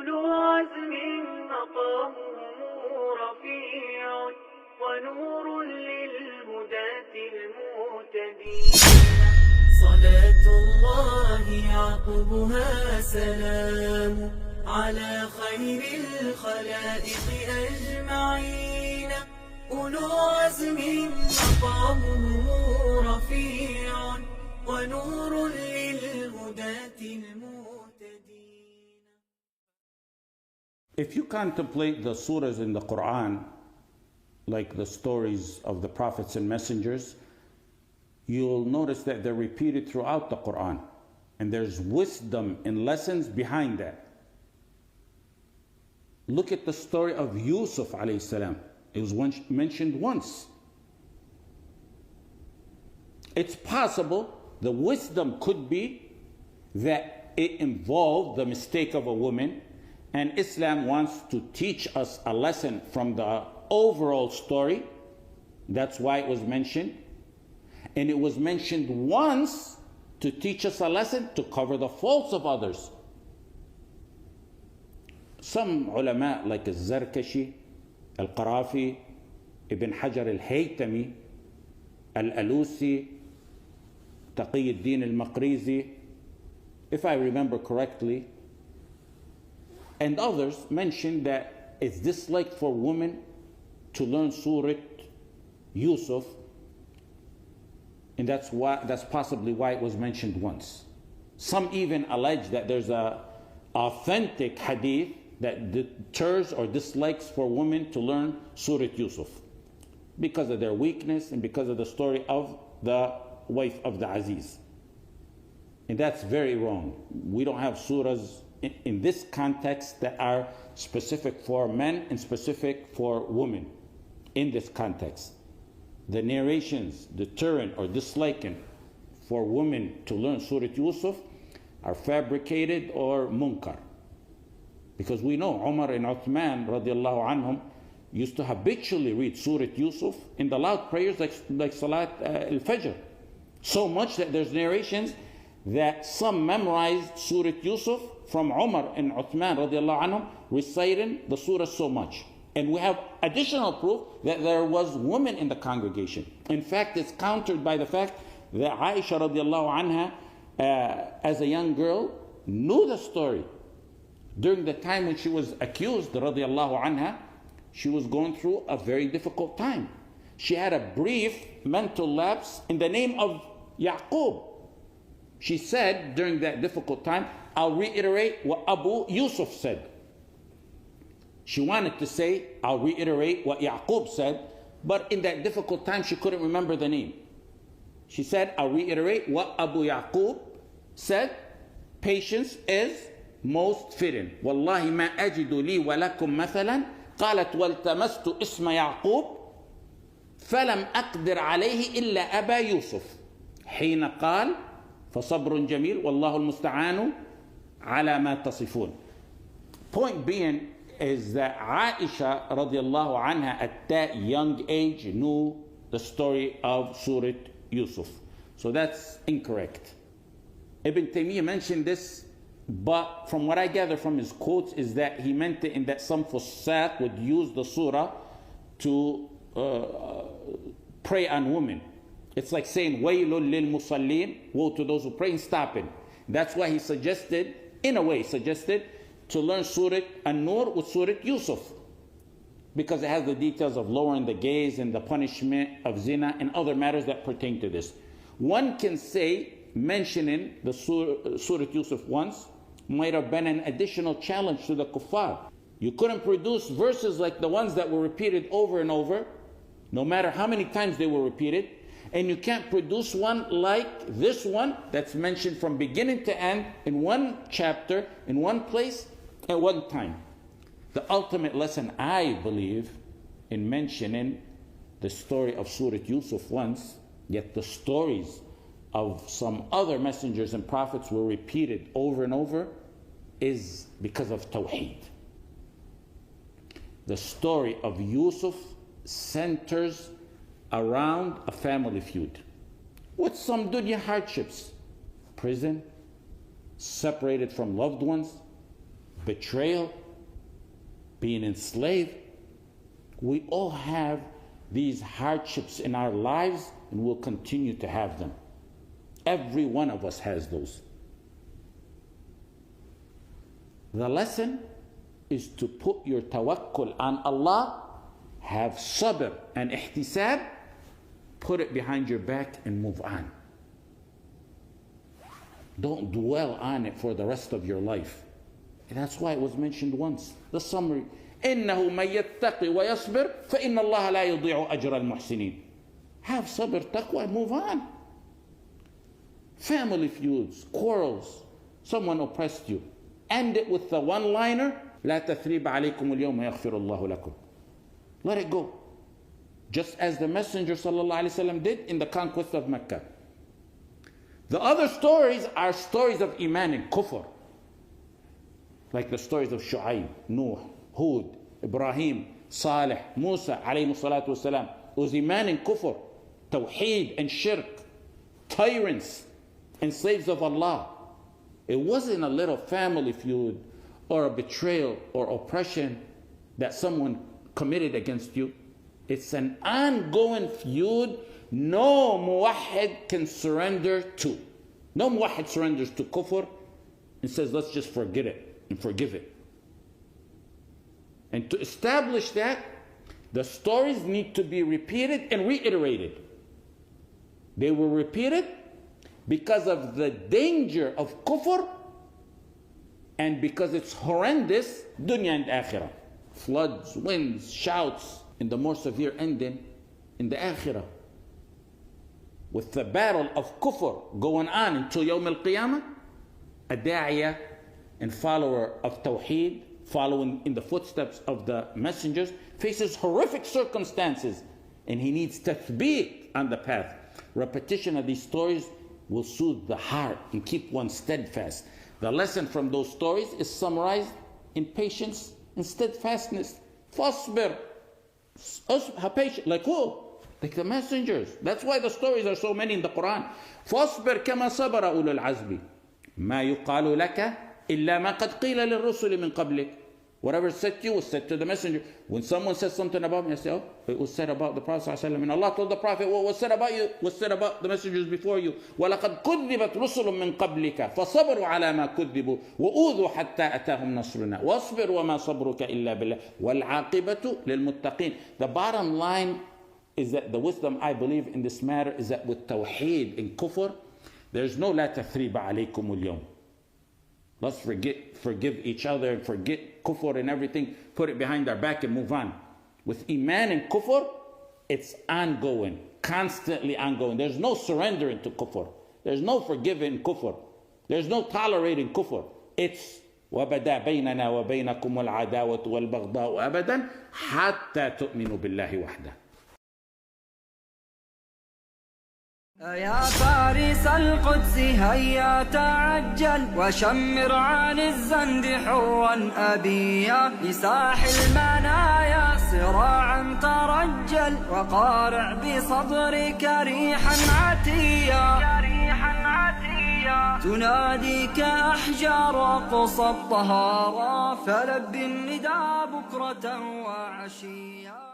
أولو عزم مقامهم رفيع ونور للهداة المهتدين صلاة الله يعقبها سلام على خير الخلائق أجمعين أولو عزم مقامهم رفيع ونور للهداة المهتدين. If you contemplate the surahs in the Quran, like the stories of the prophets and messengers, you'll notice that they're repeated throughout the Quran. And there's wisdom and lessons behind that. Look at the story of Yusuf alayhi salam. It was mentioned once. It's possible the wisdom could be that it involved the mistake of a woman, and Islam wants to teach us a lesson from the overall story. That's why it was mentioned. And it was mentioned once to teach us a lesson to cover the faults of others. Some ulama like al-Zarkashi, al-Qarafi, Ibn Hajar al-Haytami, al-Alusi, Taqi al-Din al-Maqrizi, if I remember correctly, and others mentioned that it's disliked for women to learn Surah Yusuf, and that's possibly why it was mentioned once. Some even allege that there's a authentic hadith that deters or dislikes for women to learn Surah Yusuf because of their weakness and because of the story of the wife of the Aziz. And that's very wrong. We don't have surahs in this context that are specific for men and specific for women in this context. The narrations deterring or disliking for women to learn Surah Yusuf are fabricated or munkar. Because we know Umar and Uthman radiallahu anhum used to habitually read Surah Yusuf in the loud prayers like Salat al-Fajr. So much that there's narrations that some memorized Surah Yusuf from Umar and Uthman radiallahu anhum reciting the surah so much. And we have additional proof that there was women in the congregation. In fact, it's countered by the fact that Aisha radiallahu anha, as a young girl, knew the story. During the time when she was accused, radiallahu anha, she was going through a very difficult time. She had a brief mental lapse in the name of Yaqub. She said during that difficult time, I'll reiterate what Abu Yusuf said. She wanted to say, I'll reiterate what Yaqub said, but in that difficult time she couldn't remember the name. She said, I'll reiterate what Abu Yaqub said, patience is most fitting. Wallahi ma ajidu li wa lakum mathalan, qalat waltamastu isma Yaqub, falam aqdir alayhi illa Aba Yusuf. حين قال فصبر جميل والله المستعان على ما تصفون. Point being is that Aisha radiallahu anha at that young age knew the story of Surah Yusuf. So that's incorrect. Ibn Taymiyyah mentioned this, but from what I gather from his quotes is that he meant it in that some fusaq would use the surah to prey on women. It's like saying, waylul lil musallin, woe to those who pray, and stopping. That's why he suggested, in a way, to learn Surah An-Nur with Surah Yusuf, because it has the details of lowering the gaze and the punishment of zina and other matters that pertain to this. One can say mentioning the Surah Yusuf once might have been an additional challenge to the kuffar. You couldn't produce verses like the ones that were repeated over and over, no matter how many times they were repeated, and you can't produce one like this one that's mentioned from beginning to end in one chapter, in one place, at one time. The ultimate lesson, I believe, in mentioning the story of Surah Yusuf once, yet the stories of some other messengers and prophets were repeated over and over, is because of Tawheed. The story of Yusuf centers around a family feud with some dunya hardships, prison, separated from loved ones, betrayal, being enslaved. We all have these hardships in our lives, and we'll continue to have them. Every one of us has those. The lesson is to put your tawakkul on Allah, have sabr and ihtisab, put it behind your back and move on. Don't dwell on it for the rest of your life. And that's why it was mentioned once. The summary, إِنَّهُ مَن يَتَّقِ وَيَصْبِرْ فَإِنَّ اللَّهَ لَا يُضِيعُ أَجْرَ الْمُحْسِنِينَ. Have sabr, taqwa, move on. Family feuds, quarrels, someone oppressed you. End it with the one-liner, لا تثريب عليكم اليوم يغفر الله لكم. Let it go. Just as the Messenger ﷺ did in the conquest of Mecca. The other stories are stories of Iman and Kufr. Like the stories of Shu'ayb, Nuh, Hud, Ibrahim, Salih, Musa alayhi salatu wasalam. It was Iman and Kufr, Tawheed and Shirk, tyrants and slaves of Allah. It wasn't a little family feud or a betrayal or oppression that someone committed against you. It's an ongoing feud no muwahhid can surrender to. No muwahhid surrenders to kufr and says, let's just forget it and forgive it. And to establish that, the stories need to be repeated and reiterated. They were repeated because of the danger of kufr and because it's horrendous, dunya and akhirah. Floods, winds, shouts, and the more severe ending in the akhirah. With the battle of kufr going on until Yawm al-Qiyamah, a da'iyah and follower of tawheed, following in the footsteps of the messengers, faces horrific circumstances and he needs tathbeet on the path. Repetition of these stories will soothe the heart and keep one steadfast. The lesson from those stories is summarized in patience and steadfastness. Fasbir. Have patience. Like who? Like the messengers. That's why the stories are so many in the Quran. فاصبر كما صبر أولو العزم ما يقال لك إلا ما قد قيل للرسل من قبلك. Whatever said to you was said to the messenger. When someone says something about me, I say, oh, it was said about the Prophet ﷺ. And Allah told the Prophet, what was said about you was said about the messengers before you. وَلَقَدْ كُذِّبَتْ رُسُلٌ مِّن قَبْلِكَ فَصَبَرُوا عَلَى مَا كُذِّبُوا وَأُوذُوا حَتَّى أَتَاهُمْ نَصْرُنَا وَاصْبِرْ وَمَا صَبْرُكَ إِلَّا بِاللَّهِ وَالْعَاقِبَةُ لِلْمُتَّقِينَ. The bottom line is that the wisdom I believe in this matter is that with tawheed and kufr, there's no لا تثريب عليكم اليوم. Let's forgive each other and forget kufr and everything, put it behind our back and move on. With iman and kufr, it's ongoing, constantly ongoing. There's no surrendering to kufr. There's no forgiving kufr. There's no tolerating kufr. It's وَبَدَا بَيْنَنَا وَبَيْنَكُمُ الْعَدَاوَةُ وَالْبَغْضَاءُ أَبَدًا حَتَّى تُؤْمِنُوا بِاللَّهِ وَحْدَهُ. يا فارس القدس هيا تعجل وشمر عن الزند حوا أبيا لساح المنايا صراعا ترجل وقارع بصدرك ريحا عتيا تناديك أحجار أقصى الطهارى فلب النداء بكرة وعشيا.